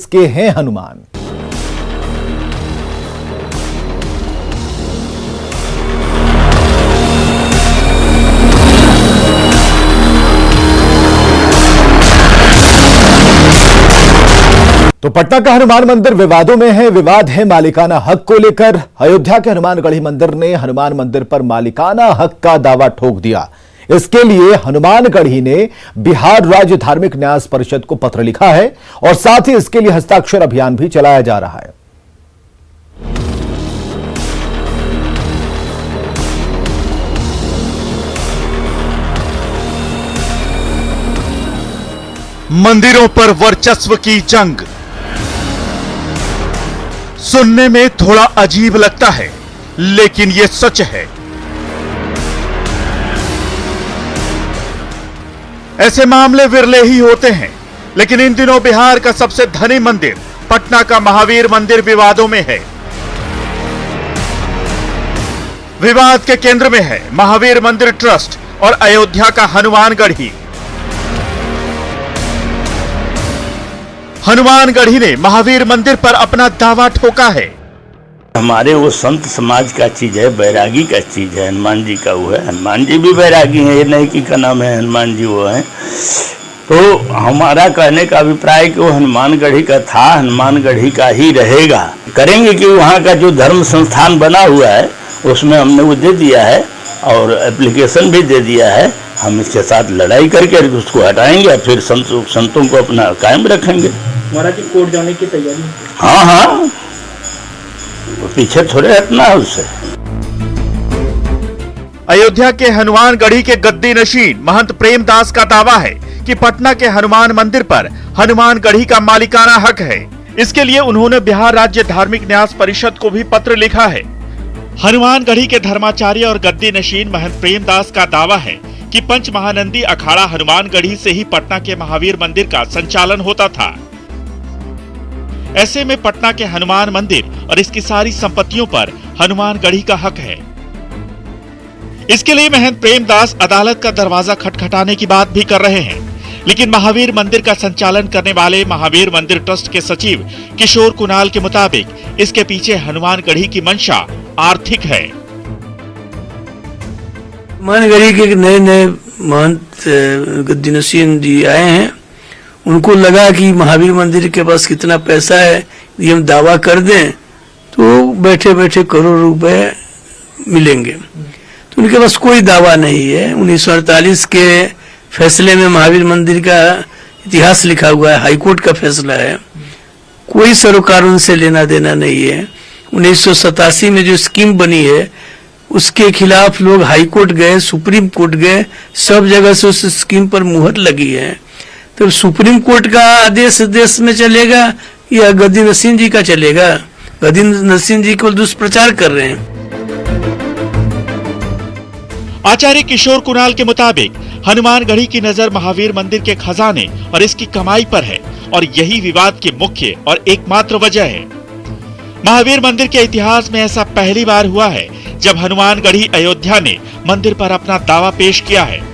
इसके हैं हनुमान। तो पटना का हनुमान मंदिर विवादों में है। विवाद है मालिकाना हक को लेकर। अयोध्या के हनुमानगढ़ी मंदिर ने हनुमान मंदिर पर मालिकाना हक का दावा ठोक दिया। इसके लिए हनुमानगढ़ी ने बिहार राज्य धार्मिक न्यास परिषद को पत्र लिखा है और साथ ही इसके लिए हस्ताक्षर अभियान भी चलाया जा रहा है। मंदिरों पर वर्चस्व की जंग सुनने में थोड़ा अजीब लगता है, लेकिन यह सच है। ऐसे मामले विरले ही होते हैं, लेकिन इन दिनों बिहार का सबसे धनी मंदिर पटना का महावीर मंदिर विवादों में है। विवाद के केंद्र में है महावीर मंदिर ट्रस्ट और अयोध्या का हनुमानगढ़ी। हनुमानगढ़ी ने महावीर मंदिर पर अपना दावा ठोका है। हमारे वो संत समाज का चीज है, बैरागी का चीज है। हनुमान जी का वो है, हनुमान जी भी बैरागी हैं, ये नहीं कि का नाम है हनुमान जी वो हैं। तो हमारा कहने का अभिप्राय कि वो हनुमानगढ़ी का था, हनुमानगढ़ी का ही रहेगा। करेंगे कि वहाँ का जो धर्म संस्थान बना हुआ है उसमें हमने वो दे दिया है और एप्लीकेशन भी दे दिया है। हम इसके साथ लड़ाई करके उसको हटाएंगे और फिर संतों को अपना कायम रखेंगे। महाराज जी कोर्ट जाने की तैयारी? हाँ, पीछे थोड़े हटना है उससे। अयोध्या के हनुमानगढ़ी के गद्दी नशीन महंत प्रेमदास का दावा है कि पटना के हनुमान मंदिर पर हनुमानगढ़ी का मालिकाना हक है। इसके लिए उन्होंने बिहार राज्य धार्मिक न्यास परिषद को भी पत्र लिखा है। हनुमानगढ़ी के धर्माचार्य और गद्दी नशीन महंत प्रेमदास का दावा है कि पंच महानंदी अखाड़ा हनुमानगढ़ी से ही पटना के महावीर मंदिर का संचालन होता था। ऐसे में पटना के हनुमान मंदिर और इसकी सारी संपत्तियों पर हनुमानगढ़ी का हक है। इसके लिए महंत प्रेमदास अदालत का दरवाजा खटखटाने की बात भी कर रहे हैं, लेकिन महावीर मंदिर का संचालन करने वाले महावीर मंदिर ट्रस्ट के सचिव किशोर कुणाल के मुताबिक इसके पीछे हनुमानगढ़ी की मंशा आर्थिक है। हनुमानगढ़ी के नए महंत गद्दी नशीन जी आए हैं, उनको लगा कि महावीर मंदिर के पास कितना पैसा है, ये हम दावा कर दें तो बैठे बैठे करोड़ रुपए मिलेंगे। तो उनके पास कोई दावा नहीं है। 1948 के फैसले में महावीर मंदिर का इतिहास लिखा हुआ है, हाईकोर्ट का फैसला है। कोई सरोकार उनसे लेना देना नहीं है। 1987 में जो स्कीम बनी है उसके खिलाफ लोग हाईकोर्ट गए, सुप्रीम कोर्ट गए, सब जगह से उस स्कीम पर मुहर लगी है। तो सुप्रीम कोर्ट का आदेश देश में चलेगा या गद्दी नसीन जी का चलेगा? गद्दी नसीन जी को दुष्प्रचार कर रहे हैं। आचार्य किशोर कुणाल के मुताबिक हनुमानगढ़ी की नजर महावीर मंदिर के खजाने और इसकी कमाई पर है और यही विवाद की मुख्य और एकमात्र वजह है। महावीर मंदिर के इतिहास में ऐसा पहली बार हुआ है जब हनुमानगढ़ी अयोध्या ने मंदिर पर अपना दावा पेश किया है।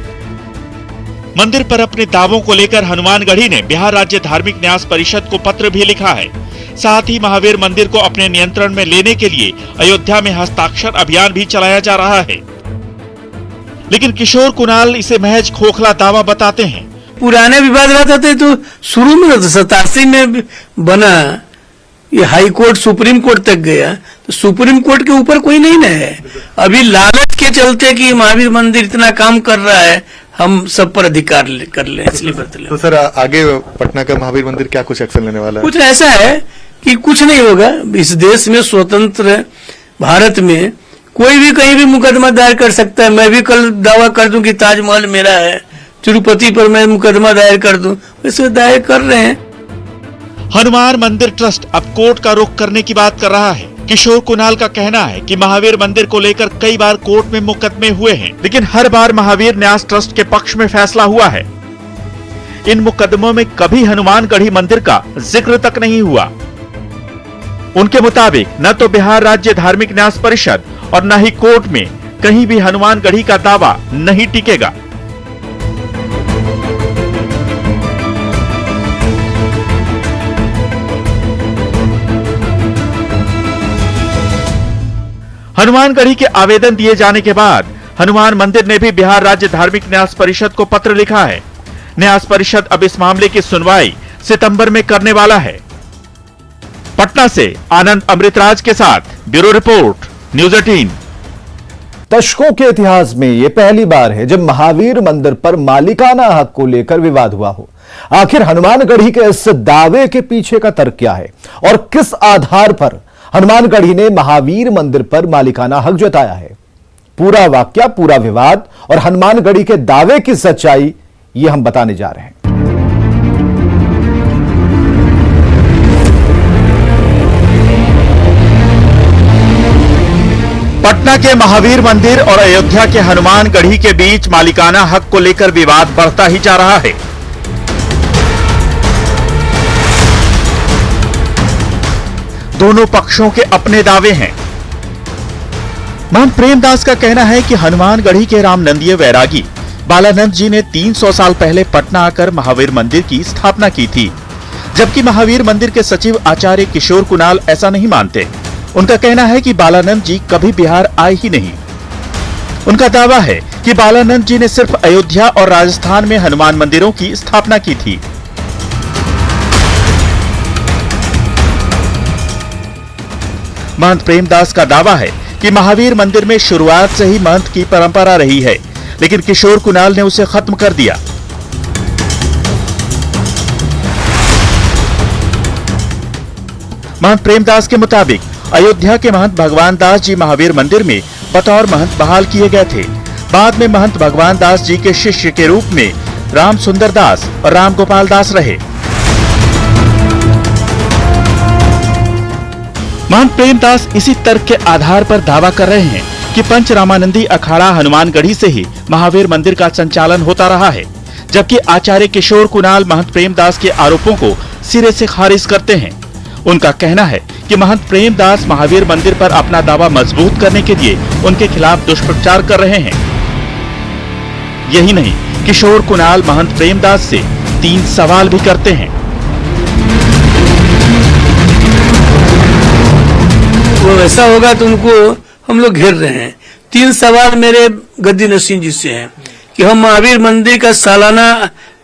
मंदिर पर अपने दावों को लेकर हनुमानगढ़ी ने बिहार राज्य धार्मिक न्यास परिषद को पत्र भी लिखा है। साथ ही महावीर मंदिर को अपने नियंत्रण में लेने के लिए अयोध्या में हस्ताक्षर अभियान भी चलाया जा रहा है, लेकिन किशोर कुणाल इसे महज खोखला दावा बताते हैं। पुराने विवाद बताते तो शुरू में 87 में बना, ये हाई कोर्ट सुप्रीम कोर्ट तक गया, तो सुप्रीम कोर्ट के ऊपर कोई नहीं ना है। अभी लालच के चलते कि महावीर मंदिर इतना काम कर रहा है, हम सब पर अधिकार कर ले, इसलिए बदले। तो सर आगे पटना का महावीर मंदिर क्या कुछ एक्शन लेने वाला है? कुछ ऐसा है कि कुछ नहीं होगा। इस देश में, स्वतंत्र भारत में कोई भी कहीं भी मुकदमा दायर कर सकता है। मैं भी कल दावा कर दूं कि ताजमहल मेरा है, तिरुपति पर मैं मुकदमा दायर कर दूं, वैसे दायर कर रहे हैं। हनुमान मंदिर ट्रस्ट अब कोर्ट का रुख करने की बात कर रहा है। किशोर कुणाल का कहना है कि महावीर मंदिर को लेकर कई बार कोर्ट में मुकदमे हुए हैं, लेकिन हर बार महावीर न्यास ट्रस्ट के पक्ष में फैसला हुआ है। इन मुकदमों में कभी हनुमानगढ़ी मंदिर का जिक्र तक नहीं हुआ। उनके मुताबिक न तो बिहार राज्य धार्मिक न्यास परिषद और न ही कोर्ट में कहीं भी हनुमानगढ़ी का दावा नहीं टिकेगा। हनुमानगढ़ी के आवेदन दिए जाने के बाद हनुमान मंदिर ने भी बिहार राज्य धार्मिक न्यास परिषद को पत्र लिखा है। न्यास परिषद अब इस मामले की सुनवाई सितंबर में करने वाला है। पटना से आनंद अमृतराज के साथ ब्यूरो रिपोर्ट, न्यूज 18। दशकों के इतिहास में यह पहली बार है जब महावीर मंदिर पर मालिकाना हक को लेकर विवाद हुआ हो। आखिर हनुमानगढ़ी के इस दावे के पीछे का तर्क क्या है और किस आधार पर हनुमानगढ़ी ने महावीर मंदिर पर मालिकाना हक जताया है? पूरा वाकया, पूरा विवाद और हनुमानगढ़ी के दावे की सच्चाई, ये हम बताने जा रहे हैं। पटना के महावीर मंदिर और अयोध्या के हनुमानगढ़ी के बीच मालिकाना हक को लेकर विवाद बढ़ता ही जा रहा है। दोनों पक्षों के अपने दावे हैं। महंत प्रेमदास का कहना है कि हनुमानगढ़ी के रामनंदीय वैरागी बालानंद जी ने 300 साल पहले पटना आकर महावीर मंदिर की स्थापना की थी, जबकि महावीर मंदिर के सचिव आचार्य किशोर कुणाल ऐसा नहीं मानते। उनका कहना है कि बालानंद जी कभी बिहार आए ही नहीं। उनका दावा है कि बालानंद जी ने सिर्फ अयोध्या और राजस्थान में हनुमान मंदिरों की स्थापना की थी। महंत प्रेमदास का दावा है कि महावीर मंदिर में शुरुआत से ही महंत की परंपरा रही है, लेकिन किशोर कुणाल ने उसे खत्म कर दिया। महंत प्रेमदास के मुताबिक अयोध्या के महंत भगवान दास जी महावीर मंदिर में बतौर महंत बहाल किए गए थे। बाद में महंत भगवान दास जी के शिष्य के रूप में राम सुंदर दास और राम गोपाल दास रहे। महंत प्रेमदास इसी तर्क के आधार पर दावा कर रहे हैं कि पंच रामानंदी अखाड़ा हनुमानगढ़ी से ही महावीर मंदिर का संचालन होता रहा है, जबकि आचार्य किशोर कुणाल महंत प्रेमदास के आरोपों को सिरे से खारिज करते हैं। उनका कहना है कि महंत प्रेमदास महावीर मंदिर पर अपना दावा मजबूत करने के लिए उनके खिलाफ दुष्प्रचार कर रहे हैं। यही नहीं, किशोर कुणाल महंत प्रेमदास से 3 सवाल भी करते हैं। वो वैसा होगा तो उनको हम लोग घेर रहे हैं। 3 सवाल मेरे गद्दी नसीन जी से हैं कि हम महावीर मंदिर का सालाना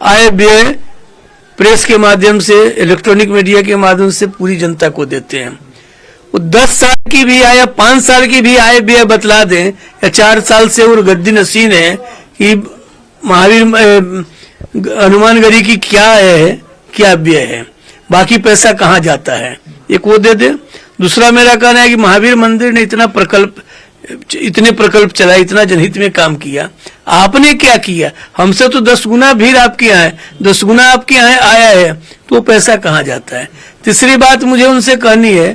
आय व्यय प्रेस के माध्यम से, इलेक्ट्रॉनिक मीडिया के माध्यम से पूरी जनता को देते हैं। वो 10 साल की भी आय या 5 साल की भी आय व्यय बतला दें, या 4 साल से वो गद्दी नसीन है कि महावीर हनुमानगढ़ी की क्या है, क्या व्यय है, बाकी पैसा कहाँ जाता है, एक वो दे दे। दूसरा मेरा कहना है कि महावीर मंदिर ने इतने प्रकल्प चलाए, इतना जनहित में काम किया, आपने क्या किया? हमसे तो 10 गुना भीड़ आपके यहाँ है, 10 गुना आपके यहाँ आया है, तो पैसा कहाँ जाता है? तीसरी बात मुझे उनसे कहनी है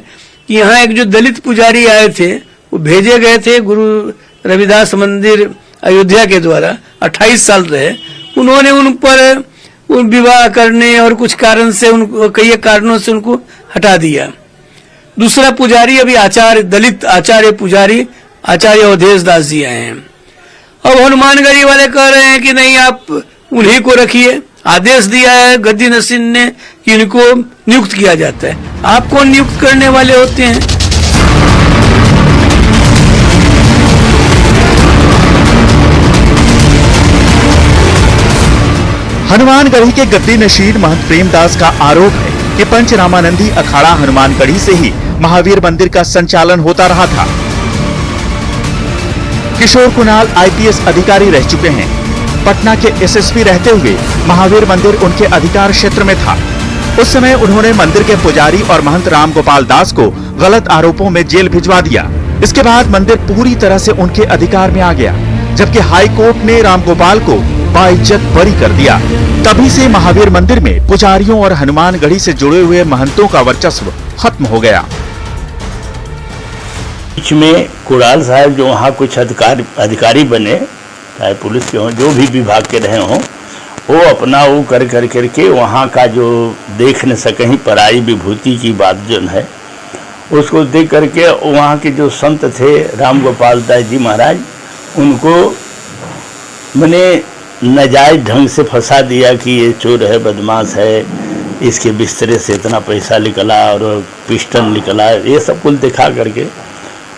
कि यहाँ एक जो दलित पुजारी आए थे, वो भेजे गए थे गुरु रविदास मंदिर अयोध्या के द्वारा, 28 साल रहे। उन्होंने उन पर विवाह करने और कुछ कारण से, कई कारणों से उनको हटा दिया। दूसरा पुजारी अभी दलित आचार्य पुजारी आचार्य अवधेश दास जी आए हैं। अब हनुमानगढ़ी वाले कह रहे हैं कि नहीं, आप उन्हीं को रखिए। आदेश दिया है गद्दी नसीन ने कि इनको नियुक्त किया जाता है। आप कौन नियुक्त करने वाले होते हैं? हनुमानगढ़ी के गद्दी नशीन महंत प्रेमदास का आरोप है कि पंच रामानंदी अखाड़ा हनुमानगढ़ी से ही महावीर मंदिर का संचालन होता रहा था। किशोर कुणाल IPS अधिकारी रह चुके हैं। पटना के SSP रहते हुए महावीर मंदिर उनके अधिकार क्षेत्र में था। उस समय उन्होंने मंदिर के पुजारी और महंत राम गोपाल दास को गलत आरोपों में जेल भिजवा दिया। इसके बाद मंदिर पूरी तरह से उनके अधिकार में आ गया, जबकि हाई कोर्ट ने राम गोपाल को बाइज्जत बरी कर दिया। तभी से महावीर मंदिर में पुजारियों और हनुमानगढ़ी से जुड़े हुए महंतों का वर्चस्व खत्म हो गया। बीच में कुणाल साहब जो वहाँ कुछ अधिकारी बने, चाहे पुलिस के हों, जो भी विभाग के रहे हों, वो अपना वो करके वहाँ का जो देख न सकें पराई विभूति की बात जो है, उसको देख करके वहाँ के जो संत थे राम गोपाल दास जी महाराज, उनको मैंने नाजायज ढंग से फंसा दिया कि ये चोर है, बदमाश है, इसके बिस्तरे से इतना पैसा निकला और पिस्टल निकला, ये सब कुछ दिखा करके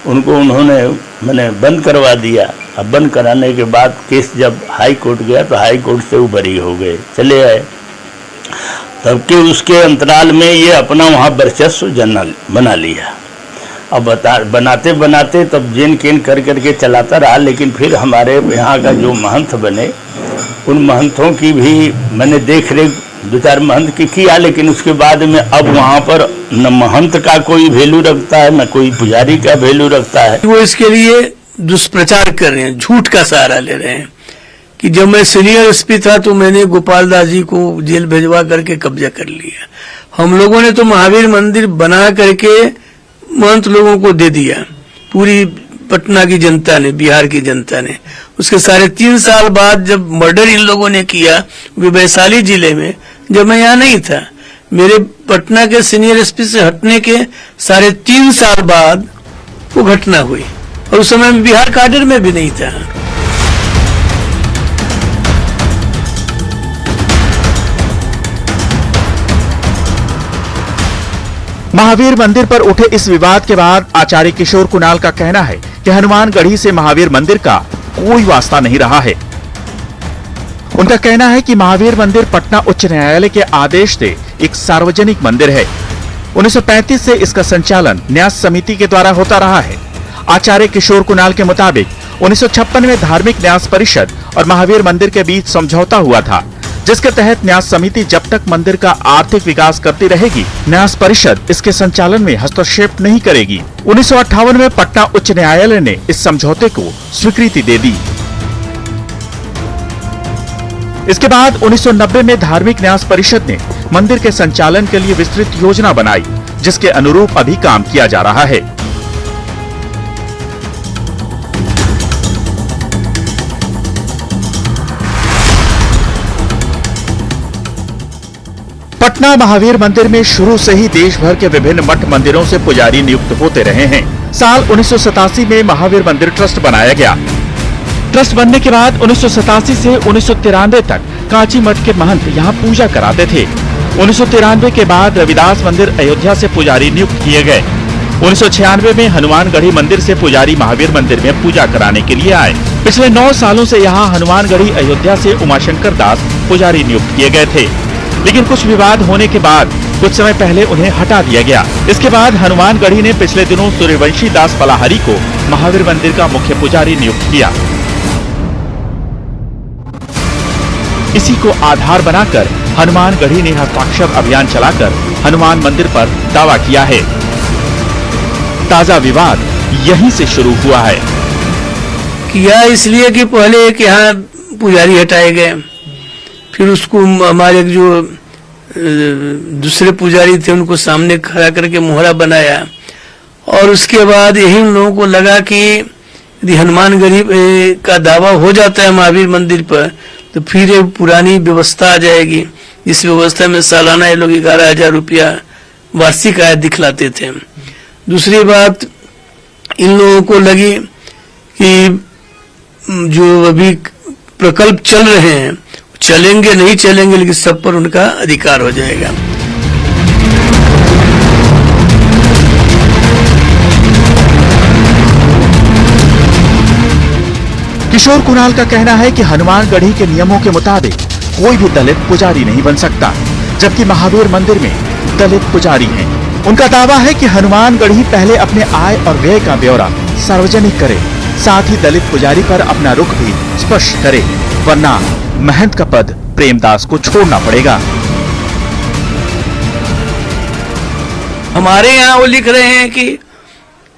उनको उन्होंने मैंने बंद करवा दिया। अब बंद कराने के बाद केस जब हाई कोर्ट गया तो हाई कोर्ट से वो बरी हो गए, चले आए। तब के उसके अंतराल में ये अपना वहाँ वर्चस्व जनरल बना लिया। अब बनाते बनाते तब जेन केन कर करके चलाता रहा, लेकिन फिर हमारे यहाँ का जो महंत बने उन महंतों की भी मैंने देख रेख 2-4 महंत की किया, लेकिन उसके बाद में अब वहाँ पर न महंत का कोई वैल्यू रखता है न कोई पुजारी का वैल्यू रखता है। वो इसके लिए दुष्प्रचार कर रहे हैं, झूठ का सहारा ले रहे हैं कि जब मैं सीनियर एसपी था तो मैंने गोपाल दास जी को जेल भेजवा करके कब्जा कर लिया। हम लोगों ने तो महावीर मंदिर बना करके महंत लोगों को दे दिया, पूरी पटना की जनता ने, बिहार की जनता ने। उसके 3.5 साल बाद जब मर्डर इन लोगों ने किया वैशाली जिले में, जब मैं यहाँ नहीं था, मेरे पटना के सीनियर एसपी से हटने के 3.5 साल बाद वो घटना हुई, और उस समय मैं बिहार काडर में भी नहीं था। महावीर मंदिर पर उठे इस विवाद के बाद आचार्य किशोर कुणाल का कहना है कि हनुमानगढ़ी से महावीर मंदिर का कोई वास्ता नहीं रहा है। उनका कहना है कि महावीर मंदिर पटना उच्च न्यायालय के आदेश से एक सार्वजनिक मंदिर है। 1935 से इसका संचालन न्यास समिति के द्वारा होता रहा है। आचार्य किशोर कुणाल के मुताबिक 1956 में धार्मिक न्यास परिषद और महावीर मंदिर के बीच समझौता हुआ था, जिसके तहत न्यास समिति जब तक मंदिर का आर्थिक विकास करती रहेगी, न्यास परिषद इसके संचालन में हस्तक्षेप नहीं करेगी। 1958 में पटना उच्च न्यायालय ने इस समझौते को स्वीकृति दे दी। इसके बाद 1990 में धार्मिक न्यास परिषद ने मंदिर के संचालन के लिए विस्तृत योजना बनाई, जिसके अनुरूप अभी काम किया जा रहा है। पटना महावीर मंदिर में शुरू से ही देश भर के विभिन्न मठ मंदिरों से पुजारी नियुक्त होते रहे हैं। साल 1987 में महावीर मंदिर ट्रस्ट बनाया गया। ट्रस्ट बनने के बाद 1987 से 1993 तक कांची मठ के महंत यहाँ पूजा कराते थे। 1993 के बाद रविदास मंदिर अयोध्या से पुजारी नियुक्त किए गए। 1996 में हनुमानगढ़ी मंदिर से पुजारी महावीर मंदिर में पूजा कराने के लिए आए। पिछले 9 सालों से यहाँ हनुमानगढ़ी अयोध्या से उमाशंकर दास पुजारी नियुक्त किए गए थे, लेकिन कुछ विवाद होने के बाद कुछ समय पहले उन्हें हटा दिया गया। इसके बाद हनुमानगढ़ी ने पिछले दिनों सूर्यवंशी दास पलाहरी को महावीर मंदिर का मुख्य पुजारी नियुक्त किया। इसी को आधार बनाकर हनुमानगढ़ी ने हस्ताक्षर अभियान चलाकर हनुमान मंदिर पर दावा किया है। ताजा विवाद यहीं से शुरू हुआ है। किया इसलिए कि पहले एक यहाँ पुजारी हटाए गए, फिर उसको हमारे जो दूसरे पुजारी थे उनको सामने खड़ा करके मोहरा बनाया, और उसके बाद यही उन लोगों को लगा कि यदि हनुमानगढ़ी का दावा हो जाता है महावीर मंदिर पर तो फिर एक पुरानी व्यवस्था आ जाएगी, जिस व्यवस्था में सालाना ये लोग 11,000 रुपया वार्षिक आय दिखलाते थे। दूसरी बात इन लोगों को लगी कि जो अभी प्रकल्प चल रहे हैं चलेंगे नहीं चलेंगे, लेकिन सब पर उनका अधिकार हो जाएगा। किशोर कुणाल का कहना है कि हनुमानगढ़ी के नियमों के मुताबिक कोई भी दलित पुजारी नहीं बन सकता, जबकि महावीर मंदिर में दलित पुजारी हैं। उनका दावा है कि हनुमानगढ़ी पहले अपने आय और व्यय का ब्यौरा सार्वजनिक करे, साथ ही दलित पुजारी पर अपना रुख भी स्पष्ट करे, वरना महंत का पद प्रेमदास को छोड़ना पड़ेगा। हमारे यहाँ वो लिख रहे हैं कि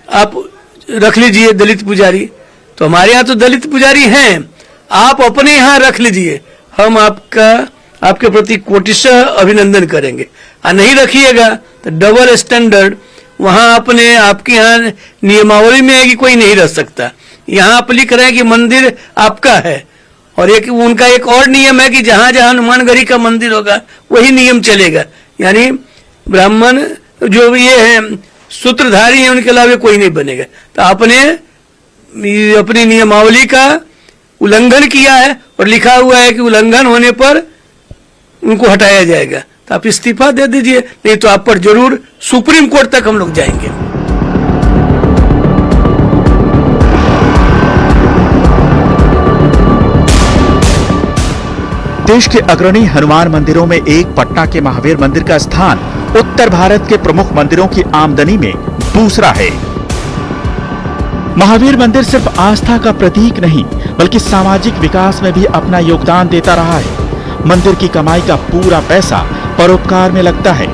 आप रख लीजिए दलित पुजारी, तो हमारे यहाँ तो दलित पुजारी हैं, आप अपने यहाँ रख लीजिए, हम आपके प्रति कोटिशः अभिनंदन करेंगे। और नहीं रखिएगा तो डबल स्टैंडर्ड वहाँ आपके यहाँ नियमावली में है कि कोई नहीं रह सकता। यहाँ आप लिख रहे हैं कि मंदिर आपका है, और उनका एक और नियम है कि जहां जहां हनुमानगढ़ी का मंदिर होगा वही नियम चलेगा, यानी ब्राह्मण जो ये है सूत्रधारी है उनके अलावा कोई नहीं बनेगा। तो आपने अपनी नियमावली का उल्लंघन किया है और लिखा हुआ है कि उल्लंघन होने पर उनको हटाया जाएगा, तो आप इस्तीफा दे दीजिए, नहीं तो आप पर जरूर सुप्रीम कोर्ट तक हम लोग जाएंगे। देश के अग्रणी हनुमान मंदिरों में एक पटना के महावीर मंदिर का स्थान उत्तर भारत के प्रमुख मंदिरों की आमदनी में दूसरा है। महावीर मंदिर सिर्फ आस्था का प्रतीक नहीं बल्कि सामाजिक विकास में भी अपना योगदान देता रहा है। मंदिर की कमाई का पूरा पैसा परोपकार में लगता है।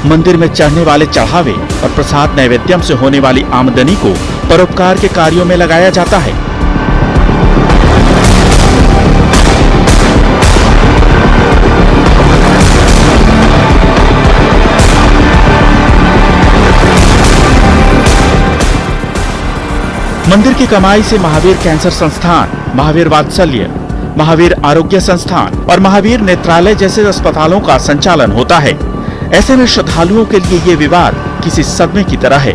मंदिर में चढ़ने वाले चढ़ावे और प्रसाद नैवेद्यम से होने वाली आमदनी को परोपकार के कार्यों में लगाया जाता है। मंदिर की कमाई से महावीर कैंसर संस्थान, महावीर वात्सल्य, महावीर आरोग्य संस्थान और महावीर नेत्रालय जैसे अस्पतालों का संचालन होता है। ऐसे में श्रद्धालुओं के लिए ये विवाद किसी सदमे की तरह है।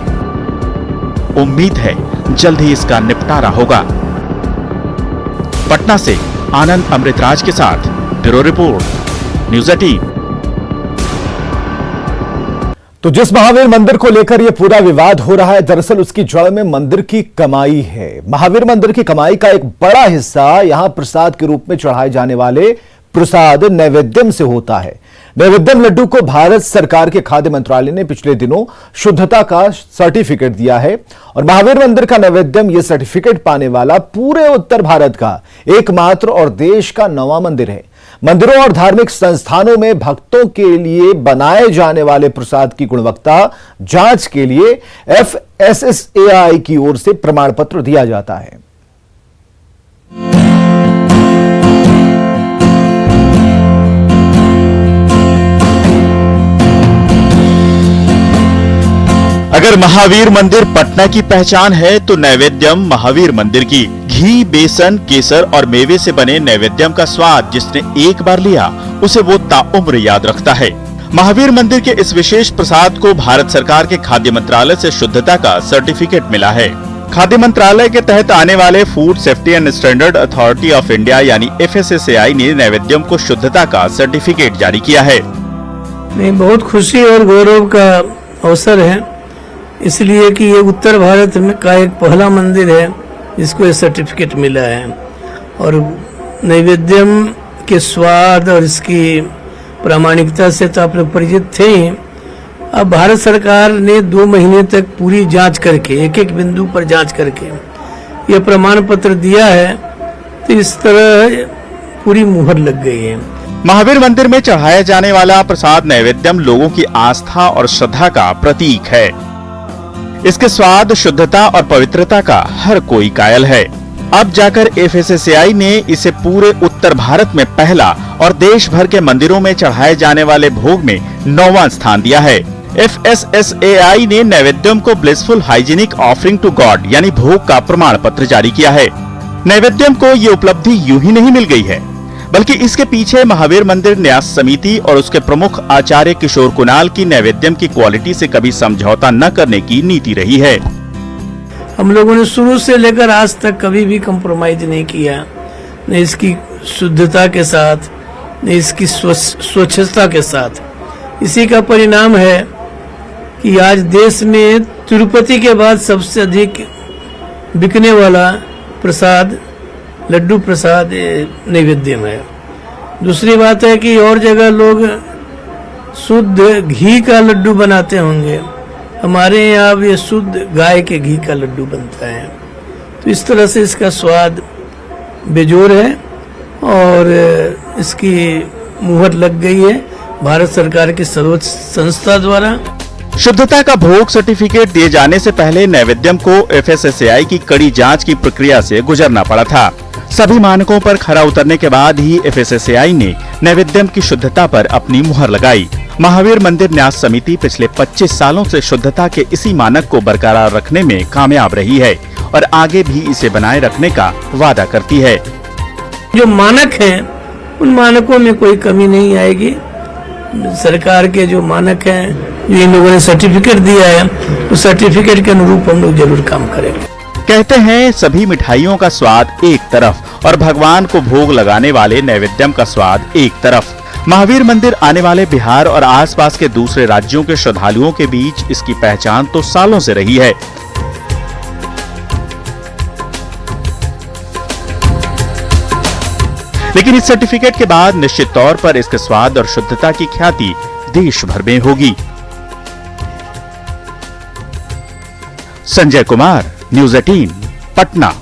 उम्मीद है जल्द ही इसका निपटारा होगा। पटना से आनंद अमृतराज के साथ ब्यूरो रिपोर्ट, न्यूज़ 18। तो जिस महावीर मंदिर को लेकर यह पूरा विवाद हो रहा है, दरअसल उसकी जड़ में मंदिर की कमाई है। महावीर मंदिर की कमाई का एक बड़ा हिस्सा यहां प्रसाद के रूप में चढ़ाए जाने वाले प्रसाद नैवेद्यम से होता है। नैवेद्यम लड्डू को भारत सरकार के खाद्य मंत्रालय ने पिछले दिनों शुद्धता का सर्टिफिकेट दिया है और महावीर मंदिर का नैवेद्यम यह सर्टिफिकेट पाने वाला पूरे उत्तर भारत का एकमात्र और देश का 9वां मंदिर है। मंदिरों और धार्मिक संस्थानों में भक्तों के लिए बनाए जाने वाले प्रसाद की गुणवत्ता जांच के लिए FSSAI की ओर से प्रमाण पत्र दिया जाता है। अगर महावीर मंदिर पटना की पहचान है तो नैवेद्यम महावीर मंदिर की। घी, बेसन, केसर और मेवे से बने नैवेद्यम का स्वाद जिसने एक बार लिया उसे वो ताउम्र याद रखता है। महावीर मंदिर के इस विशेष प्रसाद को भारत सरकार के खाद्य मंत्रालय से शुद्धता का सर्टिफिकेट मिला है। खाद्य मंत्रालय के तहत आने वाले food safety and standard authority of India यानी FSSAI ने नैवेद्यम को शुद्धता का सर्टिफिकेट जारी किया है। बहुत खुशी और गौरव का अवसर है, इसलिए कि ये उत्तर भारत में का एक पहला मंदिर है जिसको ये सर्टिफिकेट मिला है। और नैवेद्यम के स्वाद और इसकी प्रामाणिकता से तो आप लोग परिचित थे ही। अब भारत सरकार ने 2 महीने तक पूरी जांच करके एक एक बिंदु पर जांच करके ये प्रमाण पत्र दिया है, तो इस तरह पूरी मुहर लग गई है। महावीर मंदिर में चढ़ाया जाने वाला प्रसाद नैवेद्यम लोगों की आस्था और श्रद्धा का प्रतीक है। इसके स्वाद, शुद्धता और पवित्रता का हर कोई कायल है। अब जाकर FSSAI ने इसे पूरे उत्तर भारत में पहला और देश भर के मंदिरों में चढ़ाए जाने वाले भोग में 9वां स्थान दिया है। FSSAI ने नैवेद्यम को blissful hygienic offering to god यानी भोग का प्रमाण पत्र जारी किया है। नैवेद्यम को ये उपलब्धि यूं ही नहीं मिल गई है, बल्कि इसके पीछे महावीर मंदिर न्यास समिति और उसके प्रमुख आचार्य किशोर कुणाल की नैवेद्यम की क्वालिटी से कभी समझौता न करने की नीति रही है। हम लोगों ने शुरू से लेकर आज तक कभी भी कंप्रोमाइज नहीं किया, न इसकी शुद्धता के साथ न इसकी स्वच्छता के साथ। इसी का परिणाम है कि आज देश में तिरुपति के बाद सबसे अधिक बिकने वाला प्रसाद लड्डू प्रसाद नैवेद्यम है। दूसरी बात है कि और जगह लोग शुद्ध घी का लड्डू बनाते होंगे, हमारे यहाँ अब ये शुद्ध गाय के घी का लड्डू बनता है। तो इस तरह से इसका स्वाद बेजोर है और इसकी मुहर लग गई है भारत सरकार की सर्वोच्च संस्था द्वारा। शुद्धता का भोग सर्टिफिकेट दिए जाने से पहले नैवेद्यम को FSSAI की कड़ी जांच की प्रक्रिया से गुजरना पड़ा था। सभी मानकों पर खरा उतरने के बाद ही FSSAI ने नैवेद्यम की शुद्धता पर अपनी मुहर लगाई। महावीर मंदिर न्यास समिति पिछले 25 सालों से शुद्धता के इसी मानक को बरकरार रखने में कामयाब रही है और आगे भी इसे बनाए रखने का वादा करती है। जो मानक हैं उन मानकों में कोई कमी नहीं आएगी। सरकार के जो मानक हैं, जो इन लोगों ने सर्टिफिकेट दिया है, उस सर्टिफिकेट के अनुरूप हम लोग जरूर काम करेंगे। कहते हैं सभी मिठाइयों का स्वाद एक तरफ और भगवान को भोग लगाने वाले नैवेद्यम का स्वाद एक तरफ। महावीर मंदिर आने वाले बिहार और आसपास के दूसरे राज्यों के श्रद्धालुओं के बीच इसकी पहचान तो सालों से रही है। लेकिन इस सर्टिफिकेट के बाद निश्चित तौर पर इसके स्वाद और शुद्धता की ख्याति देश भर में होगी। संजय कुमार, न्यूज़ 18, पटना।